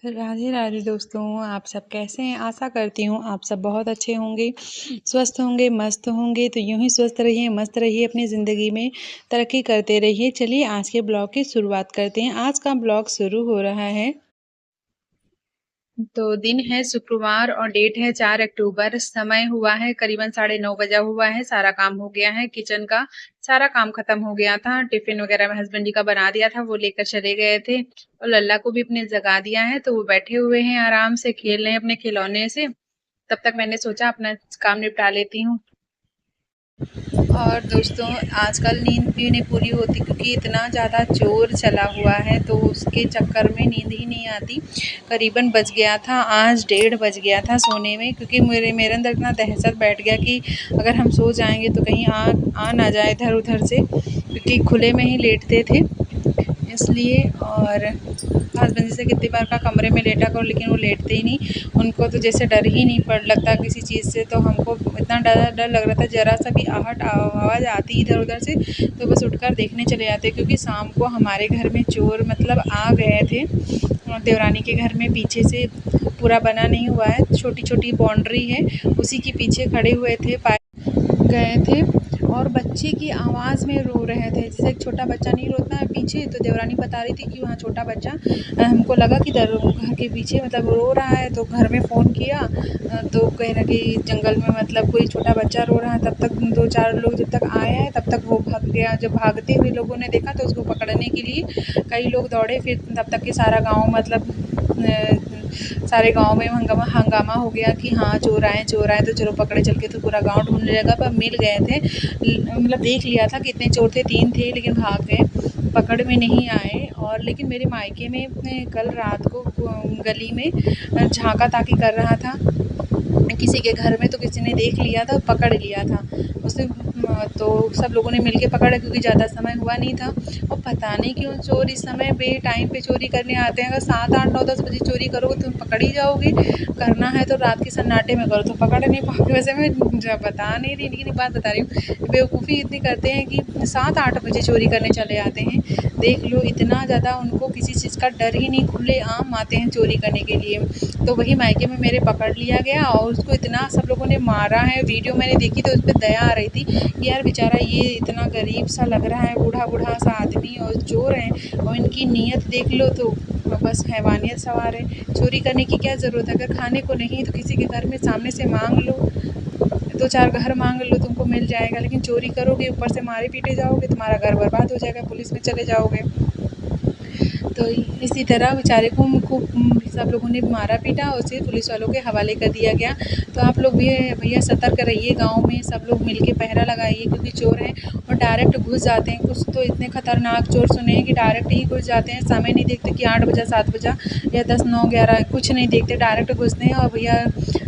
राधे राधे दोस्तों, आप सब कैसे हैं? आशा करती हूँ आप सब बहुत अच्छे होंगे, स्वस्थ होंगे, मस्त होंगे। तो यूँ ही स्वस्थ रहिए, मस्त रहिए, अपनी ज़िंदगी में तरक्की करते रहिए। चलिए आज के ब्लॉग की शुरुआत करते हैं। आज का ब्लॉग शुरू हो रहा है। तो दिन है शुक्रवार और डेट है 4 अक्टूबर। समय हुआ है करीबन 9:30 बजा हुआ है। सारा काम हो गया है, किचन का सारा काम खत्म हो गया था। टिफिन वगैरह मैं हस्बैंड जी का बना दिया था, वो लेकर चले गए थे और लल्ला को भी अपने जगा दिया है। तो वो बैठे हुए हैं, आराम से खेल रहे हैं अपने खिलौने से। तब तक मैंने सोचा अपना काम निपटा लेती हूँ। और दोस्तों आजकल नींद भी नहीं पूरी होती क्योंकि इतना ज़्यादा चोर चला हुआ है, तो उसके चक्कर में नींद ही नहीं आती। करीबन बज गया था, आज 1:30 बज गया था सोने में, क्योंकि मेरे अंदर इतना दहशत बैठ गया कि अगर हम सो जाएंगे तो कहीं आ ना जाए इधर उधर से, क्योंकि खुले में ही लेटते थे इसलिए। और हस्बैंड से कितनी बार का कमरे में लेटा करो, लेकिन वो लेटते ही नहीं। उनको तो जैसे डर ही नहीं पड़ लगता किसी चीज़ से। तो हमको इतना डर लग रहा था, ज़रा सा भी आहट आवाज़ आती इधर उधर से तो बस उठकर देखने चले जाते, क्योंकि शाम को हमारे घर में चोर मतलब आ गए थे। देवरानी के घर में पीछे से पूरा बना नहीं हुआ है, छोटी छोटी बाउंड्री है, उसी के पीछे खड़े हुए थे, गए थे और बच्चे की आवाज़ में रो रहे थे। जैसे एक छोटा बच्चा नहीं रोता है पीछे, तो देवरानी बता रही थी कि वहाँ छोटा बच्चा, हमको लगा कि घर के पीछे मतलब रो रहा है। तो घर में फ़ोन किया तो कह रहा कि जंगल में मतलब कोई छोटा बच्चा रो रहा है। तब तक 2-4 लोग जब तक आए हैं तब तक वो भाग गया। जब भागते हुए लोगों ने देखा तो उसको पकड़ने के लिए कई लोग दौड़े। फिर तब तक कि सारा गाँव मतलब सारे गाँव में हंगामा हो गया कि हाँ चोर आए तो चलो पकड़े चल के। तो पूरा गाँव ढूंढने लगा, पर मिल गए थे। मतलब देख लिया था कितने चोर थे, 3 थे, लेकिन भाग गए, पकड़ में नहीं आए। और लेकिन मेरे मायके में कल रात को गली में झांका ताकी कर रहा था किसी के घर में, तो किसी ने देख लिया था, पकड़ लिया था उसे। तो सब लोगों ने मिलके पकड़ा क्योंकि ज़्यादा समय हुआ नहीं था। और पता नहीं क्यों चोर इस समय टाइम पे चोरी करने आते हैं। अगर 7, 8, 9, 10 बजे चोरी करोगे तुम पकड़ ही जाओगे। करना है तो रात के सन्नाटे में करो तो पकड़ नहीं पाओगे। वैसे मैं बता नहीं रही, लेकिन एक बात बता रही हूँ, बेवकूफ़ी इतनी करते हैं कि 7, 8 बजे चोरी करने चले आते हैं। देख लो इतना ज़्यादा उनको किसी चीज़ का डर ही नहीं, खुलेआम आते हैं चोरी करने के लिए। तो वही मायके में मेरे पकड़ लिया गया और उसको इतना सब लोगों ने मारा है। वीडियो मैंने देखी तो उस पर दया आ रही थी कि यार बेचारा ये इतना गरीब सा लग रहा है, बूढ़ा सा आदमी, और चोर हैं और इनकी नीयत देख लो तो बस हैवानियत सवार है। चोरी करने की क्या ज़रूरत है? अगर खाने को नहीं तो किसी के घर में सामने से मांग लो, 2-4 घर मांग लो, तुमको मिल जाएगा। लेकिन चोरी करोगे, ऊपर से मारे पीटे जाओगे, तुम्हारा घर बर्बाद हो जाएगा, पुलिस में चले जाओगे। तो इसी तरह बेचारे को खूब सब लोगों ने मारा पीटा और उसे पुलिस वालों के हवाले कर दिया गया। तो आप लोग भी भैया सतर्क रहिए, गाँव में सब लोग मिल के पहरा लगाइए, क्योंकि चोर हैं और डायरेक्ट घुस जाते हैं। कुछ तो इतने खतरनाक चोर सुने हैं कि डायरेक्ट ही घुस जाते हैं, समय नहीं देखते कि 8 बजा 7 बजा या 10, 9, 11 कुछ नहीं देखते, डायरेक्ट घुसते हैं। और भैया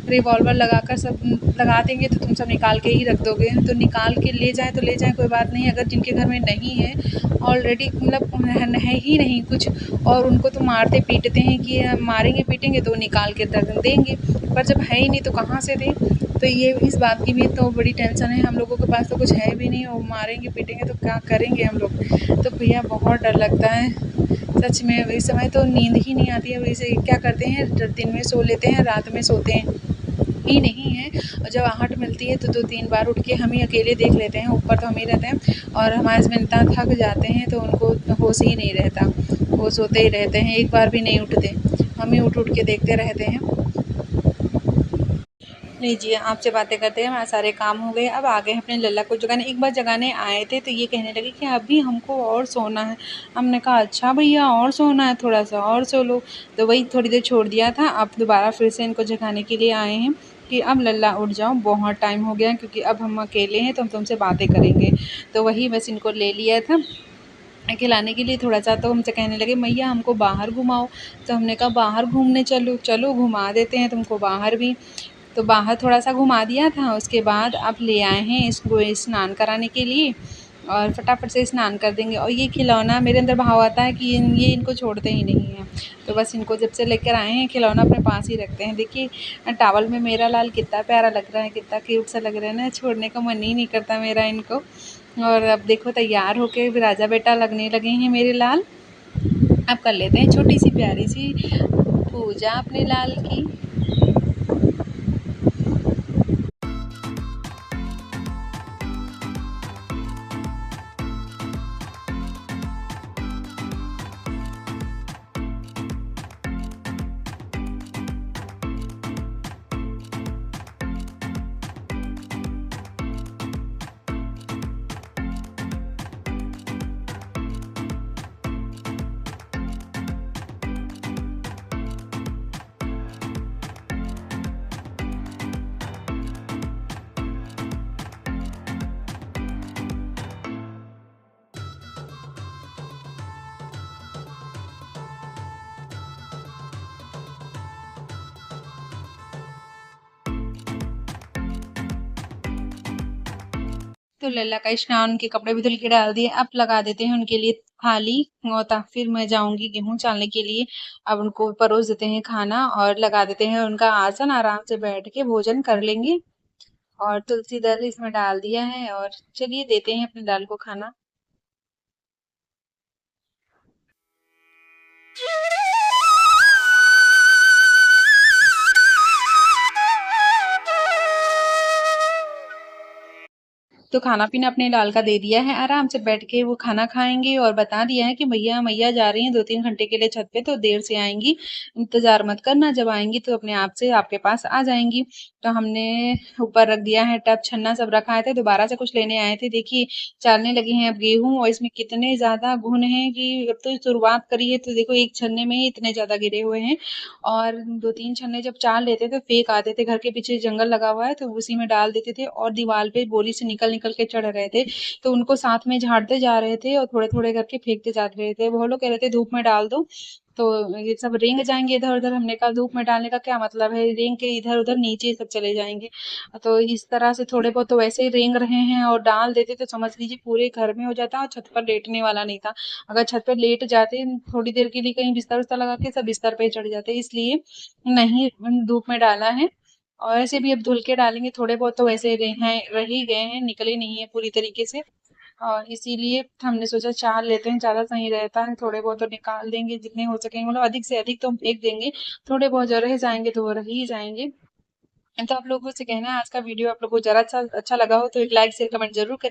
रिवॉल्वर लगाकर सब लगा देंगे तो तुम सब निकाल के ही रख दोगे। तो निकाल के ले जाएँ तो ले जाएँ, कोई बात नहीं। अगर जिनके घर में नहीं है ऑलरेडी मतलब है ही नहीं कुछ, और उनको तो मारते पीटते हैं कि मारेंगे पीटेंगे तो निकाल के रख देंगे, पर जब है ही नहीं तो कहाँ से दें? तो ये इस बात की भी तो बड़ी टेंशन है। हम लोगों के पास तो कुछ है भी नहीं और मारेंगे पीटेंगे तो क्या करेंगे हम लोग? तो भैया बहुत डर लगता है सच में। इस समय तो नींद ही नहीं आती है। वैसे क्या करते हैं, दिन में सो लेते हैं, रात में सोते हैं ही नहीं है। और जब आहट मिलती है तो 2-3 बार उठ के हम ही अकेले देख लेते हैं, ऊपर तो हम ही रहते हैं। और हमारे हस्बैंड इतना थक जाते हैं तो उनको होश ही नहीं रहता, वो सोते ही रहते हैं, एक बार भी नहीं उठते, हम ही उठ के देखते रहते हैं। लीजिए आपसे बातें करते हैं, हमारे सारे काम हो गए। अब आ गए अपने लल्ला को जगाने। एक बार जगाने आए थे तो ये कहने लगे कि अभी हमको और सोना है। हमने कहा अच्छा भैया और सोना है, थोड़ा सा और सो लो। तो वही थोड़ी देर छोड़ दिया था, अब दोबारा फिर से इनको जगाने के लिए आए हैं कि अब लल्ला उठ जाओ, बहुत टाइम हो गया, क्योंकि अब हम अकेले हैं तो हम तुमसे बातें करेंगे। तो वही बस इनको ले लिया था खिलाने के लिए थोड़ा सा। तो हमसे कहने लगे मैया हमको बाहर घुमाओ। तो हमने कहा बाहर घूमने चलो, चलो घुमा देते हैं तुमको बाहर भी। तो बाहर थोड़ा-सा घुमा दिया था, उसके बाद अब ले आए हैं इसको स्नान कराने के लिए और फटाफट से स्नान कर देंगे। और ये खिलौना मेरे अंदर भाव आता है कि ये इनको छोड़ते ही नहीं हैं। तो बस इनको जब से लेकर आए हैं खिलौना अपने पास ही रखते हैं। देखिए टॉवल में मेरा लाल कितना प्यारा लग रहा है, कितना क्यूट सा लग रहा है ना, छोड़ने का मन ही नहीं करता मेरा इनको। और अब देखो तैयार होके राजा बेटा लगने लगे हैं मेरे लाल। अब कर लेते हैं छोटी सी प्यारी सी पूजा अपने लाल की। तो लल्ला का स्नान, उनके कपड़े भी धुल के डाल दिए। अब लगा देते हैं उनके लिए थाली न्योता। फिर मैं जाऊंगी गेहूं चालने के लिए। अब उनको परोस देते हैं खाना और लगा देते हैं उनका आसन। आराम से बैठ के भोजन कर लेंगे। और तुलसी दल इसमें डाल दिया है और चलिए देते हैं अपने दाल को खाना। तो खाना पीना अपने लाल का दे दिया है। आराम से बैठ के वो खाना खाएंगे और बता दिया है कि भैया मैया जा रही हैं 2-3 घंटे के लिए छत पे, तो देर से आएंगी, इंतजार मत करना, जब आएंगी तो अपने आप से आपके पास आ जाएंगी। तो हमने ऊपर रख दिया है टब, छन्ना सब रखा थे, दोबारा से कुछ लेने आए थे। देखिए चालने लगे हैं अब गेहूं और इसमें कितने ज्यादा घुन हैं कि अब तो शुरुआत करी है तो देखो एक छन्ने में ही इतने ज्यादा गिरे हुए हैं। और 2-3 छन्ने जब चाल लेते थे फेंक आते थे। घर के पीछे जंगल लगा हुआ है तो उसी में डाल देते थे और दीवार पे बोली से निकल निकल के चढ़ रहे थे। तो उनको साथ में झाड़ते जा रहे थे और थोड़े थोड़े करके फेंकते जा रहे थे। वो लोग कह रहे थे धूप में डाल दो, तो ये सब रेंग जाएंगे इधर उधर। हमने कहा धूप में डालने का क्या मतलब है, रेंग के इधर उधर नीचे सब चले जाएंगे। तो इस तरह से थोड़े बहुत तो वैसे ही रेंग रहे हैं और डाल देते तो समझ लीजिए पूरे घर में हो जाता और छत पर लेटने वाला नहीं था। अगर छत पर लेट जाते थोड़ी देर के लिए कहीं बिस्तर उस्तर लगा के सब बिस्तर पे चढ़ जाते, इसलिए नहीं धूप में डाला है। और ऐसे भी अब धुल के डालेंगे, थोड़े बहुत तो वैसे रह ही गए हैं, निकले नहीं है पूरी तरीके से। और इसीलिए हमने सोचा चार लेते हैं, ज्यादा सही रहता है। थोड़े बहुत तो निकाल देंगे जितने हो सकेंगे, मतलब अधिक से अधिक तो हम फेंक देंगे। थोड़े बहुत जो रह जाएंगे तो वो रह ही जाएंगे। तो आप लोगों से कहना है आज का वीडियो आप लोगों को जरा अच्छा अच्छा लगा हो तो एक लाइक शेयर कमेंट जरूर करिए।